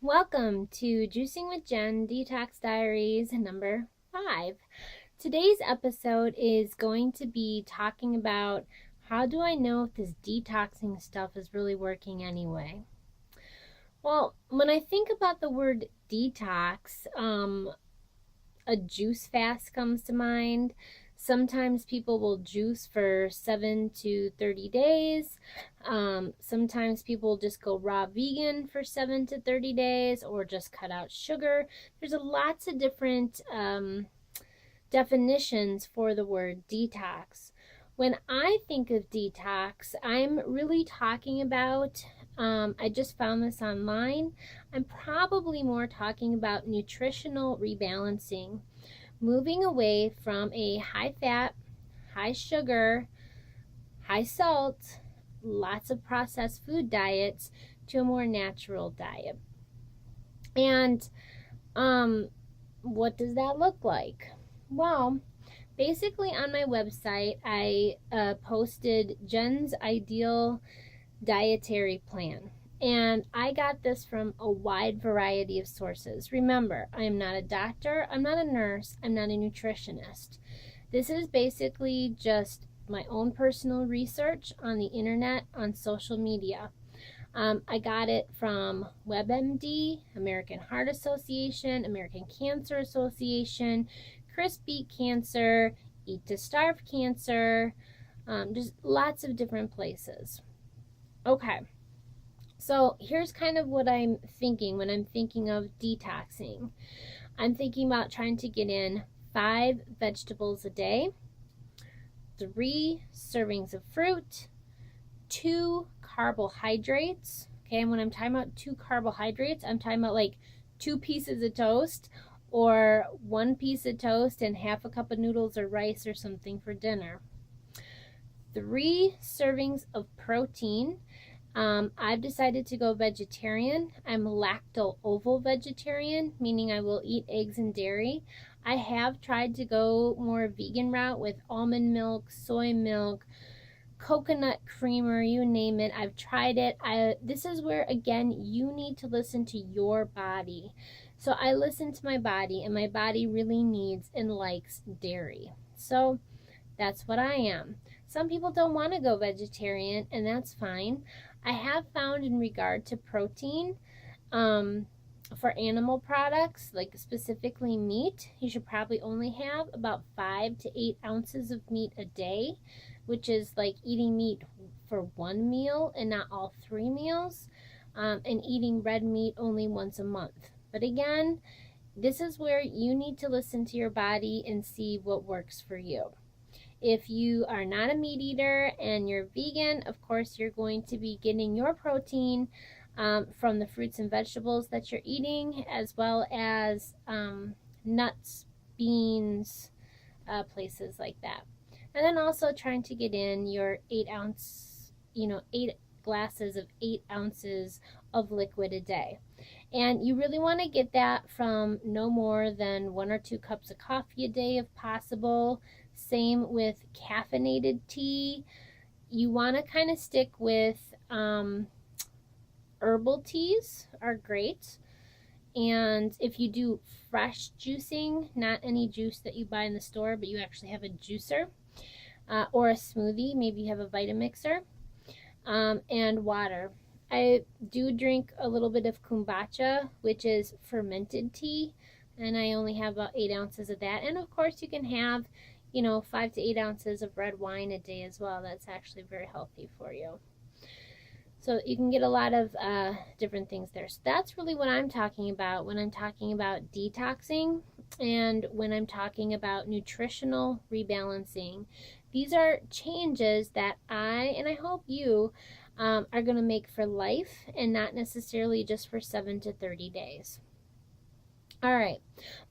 Welcome to Juicing with Jen Detox Diaries number 5. Today's episode is going to be talking about how do I know if this detoxing stuff is really working anyway? Well, when I think about the word detox, a juice fast comes to mind. Sometimes people will juice for 7 to 30 days. Sometimes people just go raw vegan for 7 to 30 days or just cut out sugar. There's lots of different definitions for the word detox. When I think of detox, I'm really talking about, I just found this online, I'm probably more talking about nutritional rebalancing, moving away from a high fat, high sugar, high salt, lots of processed food diets to a more natural diet. And what does that look like? Well, basically on my website, I posted Jen's ideal dietary plan. And I got this from a wide variety of sources. Remember, I am not a doctor, I'm not a nurse, I'm not a nutritionist. This is basically just my own personal research on the internet, on social media. I got it from WebMD, American Heart Association, American Cancer Association, Chris Beat Cancer, Eat to Starve Cancer, just lots of different places. Okay, so here's kind of what I'm thinking when I'm thinking of detoxing. I'm thinking about trying to get in 5 vegetables a day, 3 servings of fruit, 2 carbohydrates. Okay, and when I'm talking about 2 carbohydrates, I'm talking about like 2 pieces of toast or 1 piece of toast and half a cup of noodles or rice or something for dinner. 3 servings of protein. I've decided to go vegetarian. I'm lacto-ovo vegetarian, meaning I will eat eggs and dairy. I have tried to go more vegan route with almond milk, soy milk, coconut creamer, you name it. I've tried it. This is where, again, you need to listen to your body. So I listen to my body, and my body really needs and likes dairy. So that's what I am. Some people don't want to go vegetarian, and that's fine. I have found in regard to protein, for animal products, like specifically meat, you should probably only have about 5 to 8 ounces of meat a day, which is like eating meat for 1 meal and not all 3 meals, and eating red meat only once a month. But again, this is where you need to listen to your body and see what works for you. If you are not a meat eater and you're vegan, of course, you're going to be getting your protein from the fruits and vegetables that you're eating, as well as nuts, beans, places like that. And then also trying to get in your 8 glasses of 8 ounces of liquid a day. And you really want to get that from no more than 1 or 2 cups of coffee a day if possible. Same with caffeinated tea. You want to kind of stick with herbal teas are great. And if you do fresh juicing, not any juice that you buy in the store, but you actually have a juicer or a smoothie, maybe you have a Vitamixer, and water. I do drink a little bit of kombucha, which is fermented tea, and I only have about 8 ounces of that. And of course, you can have 5 to 8 ounces of red wine a day as well. That's actually very healthy for you. So you can get a lot of different things there. So that's really what I'm talking about when I'm talking about detoxing and when I'm talking about nutritional rebalancing. These are changes that and I hope you are going to make for life and not necessarily just for 7 to 30 days. All right,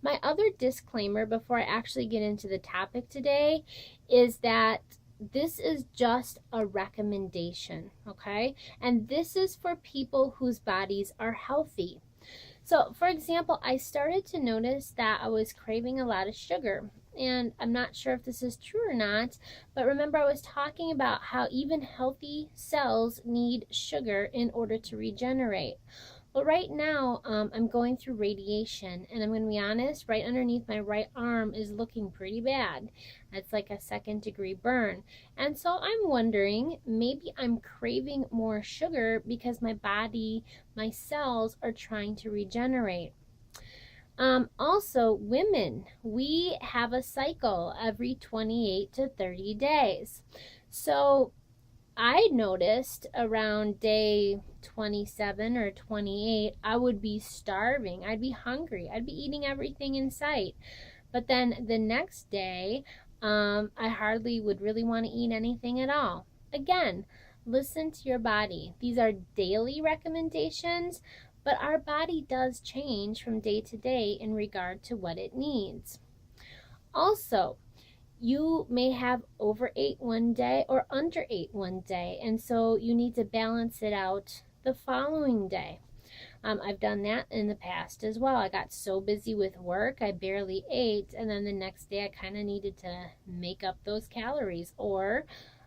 my other disclaimer before I actually get into the topic today is that this is just a recommendation, okay? And this is for people whose bodies are healthy. So, for example, I started to notice that I was craving a lot of sugar. And I'm not sure if this is true or not, but remember I was talking about how even healthy cells need sugar in order to regenerate. Well, right now, I'm going through radiation, and I'm going to be honest, right underneath my right arm is looking pretty bad. It's like a 2nd-degree burn. And so I'm wondering, maybe I'm craving more sugar because my body, my cells are trying to regenerate. Also, women, we have a cycle every 28 to 30 days. So I noticed around day 27 or 28, I would be starving. I'd be hungry. I'd be eating everything in sight. But then the next day, I hardly would really want to eat anything at all. Again, listen to your body. These are daily recommendations, but our body does change from day to day in regard to what it needs. Also, you may have overate one day or underate one day, and so you need to balance it out the following day. I've done that in the past as well. I got so busy with work, I barely ate, and then the next day I kind of needed to make up those calories. Or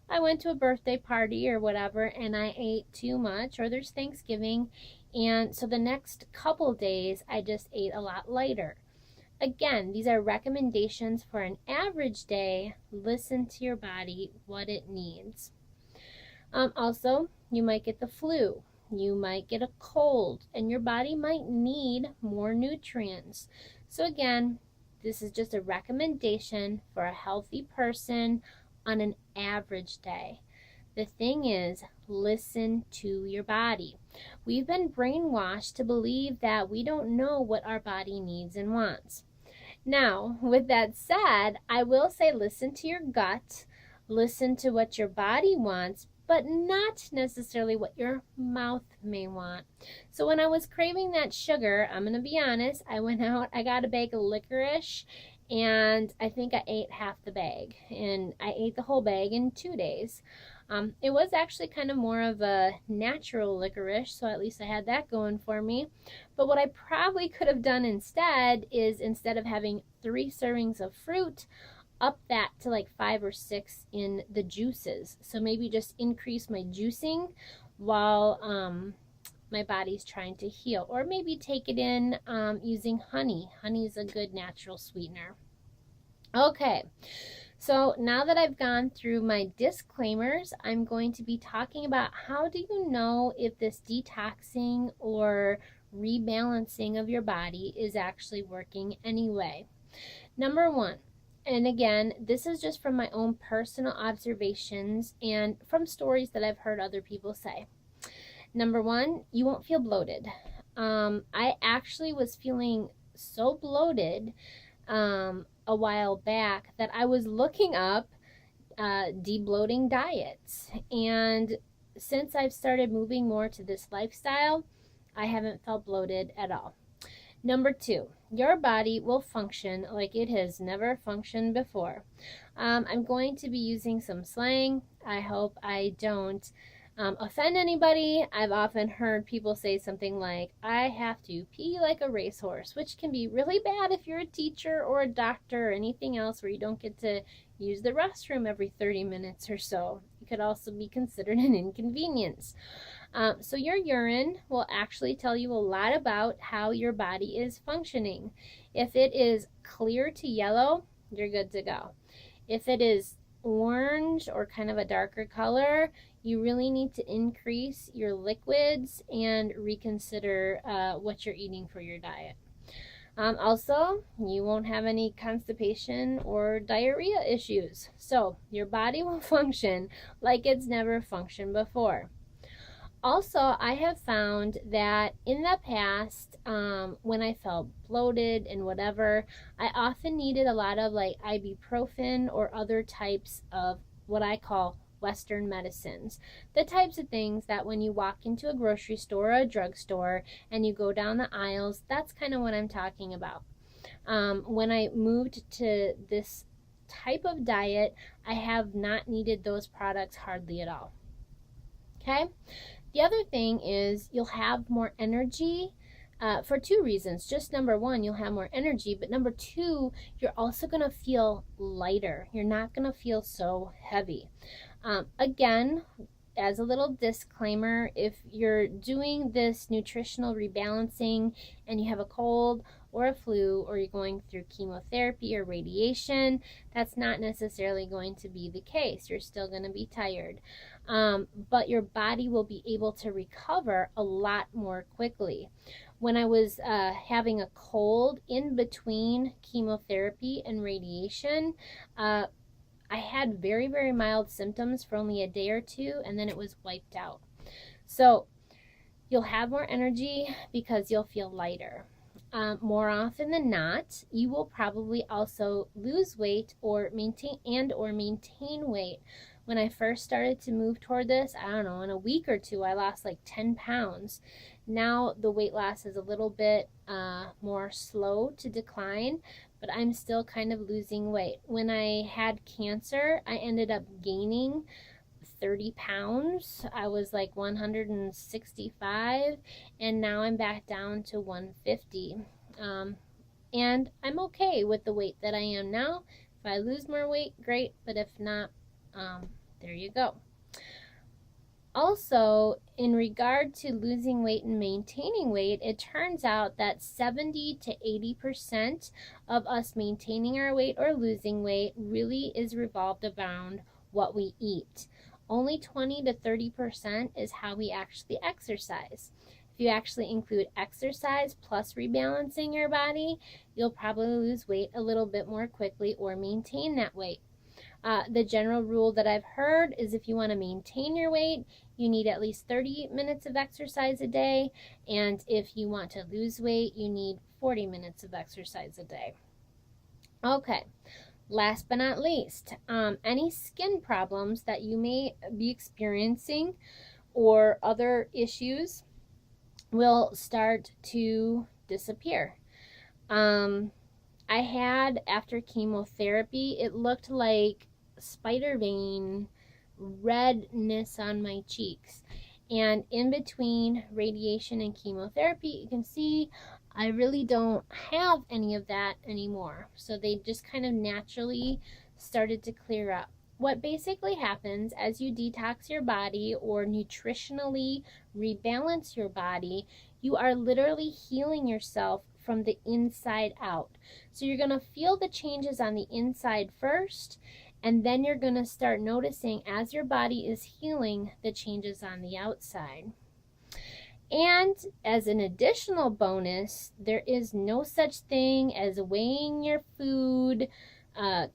I went to a birthday party or whatever and I ate too much, or there's Thanksgiving, and so the next couple days I just ate a lot lighter. Again, these are recommendations for an average day. Listen to your body, what it needs. Also, you might get the flu. You might get a cold, and your body might need more nutrients. So again, this is just a recommendation for a healthy person on an average day. The thing is, listen to your body. We've been brainwashed to believe that we don't know what our body needs and wants. Now, with that said, I will say listen to your gut, listen to what your body wants, but not necessarily what your mouth may want. So when I was craving that sugar, I'm going to be honest, I went out, I got a bag of licorice, and I think I ate half the bag, and I ate the whole bag in 2 days. It was actually kind of more of a natural licorice, so at least I had that going for me. But what I probably could have done instead is, instead of having 3 servings of fruit, up that to like 5 or 6 in the juices. So maybe just increase my juicing while my body's trying to heal. Or maybe take it in using honey. Honey is a good natural sweetener. Okay, so now that I've gone through my disclaimers, I'm going to be talking about how do you know if this detoxing or rebalancing of your body is actually working anyway. Number 1, and again, this is just from my own personal observations and from stories that I've heard other people say. Number 1, you won't feel bloated. I actually was feeling so bloated a while back that I was looking up debloating diets, and since I've started moving more to this lifestyle, I haven't felt bloated at all. Number 2, your body will function like it has never functioned before. I'm going to be using some slang. I hope I don't offend anybody. I've often heard people say something like, I have to pee like a racehorse, which can be really bad if you're a teacher or a doctor or anything else where you don't get to use the restroom every 30 minutes or so. It could also be considered an inconvenience. So your urine will actually tell you a lot about how your body is functioning. If it is clear to yellow, you're good to go. If it is orange or kind of a darker color, you really need to increase your liquids and reconsider what you're eating for your diet. Also, you won't have any constipation or diarrhea issues. So your body will function like it's never functioned before. Also, I have found that in the past, when I felt bloated and whatever, I often needed a lot of like ibuprofen or other types of what I call Western medicines. The types of things that when you walk into a grocery store or a drugstore and you go down the aisles, that's kind of what I'm talking about. When I moved to this type of diet, I have not needed those products hardly at all. Okay? The other thing is you'll have more energy for 2 reasons. Just number 1, you'll have more energy, but number 2, you're also going to feel lighter. You're not going to feel so heavy. Again, as a little disclaimer, if you're doing this nutritional rebalancing and you have a cold or a flu, or you're going through chemotherapy or radiation, that's not necessarily going to be the case. You're still going to be tired. But your body will be able to recover a lot more quickly. When I was having a cold in between chemotherapy and radiation, I had very, very mild symptoms for only a day or two, and then it was wiped out. So you'll have more energy because you'll feel lighter. More often than not, you will probably also lose weight or maintain weight. When I first started to move toward this, I don't know, in a week or two, I lost like 10 pounds. Now the weight loss is a little bit more slow to decline, but I'm still kind of losing weight. When I had cancer, I ended up gaining 30 pounds. I was like 165, and now I'm back down to 150. And I'm okay with the weight that I am now. If I lose more weight, great, but if not, there you go. Also, in regard to losing weight and maintaining weight, it turns out that 70 to 80% of us maintaining our weight or losing weight really is revolved around what we eat. Only 20 to 30% is how we actually exercise. If you actually include exercise plus rebalancing your body, you'll probably lose weight a little bit more quickly or maintain that weight. The general rule that I've heard is if you want to maintain your weight, you need at least 30 minutes of exercise a day. And if you want to lose weight, you need 40 minutes of exercise a day. Okay, last but not least, any skin problems that you may be experiencing or other issues will start to disappear. I had, after chemotherapy, it looked like spider vein redness on my cheeks. And in between radiation and chemotherapy, you can see I really don't have any of that anymore. So they just kind of naturally started to clear up. What basically happens as you detox your body or nutritionally rebalance your body, you are literally healing yourself from the inside out. So you're going to feel the changes on the inside first, and then you're going to start noticing as your body is healing the changes on the outside. And as an additional bonus, there is no such thing as weighing your food,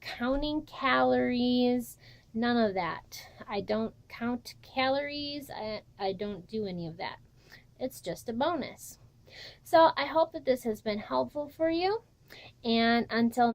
counting calories, none of that. I don't count calories. I don't do any of that. It's just a bonus. So I hope that this has been helpful for you. And until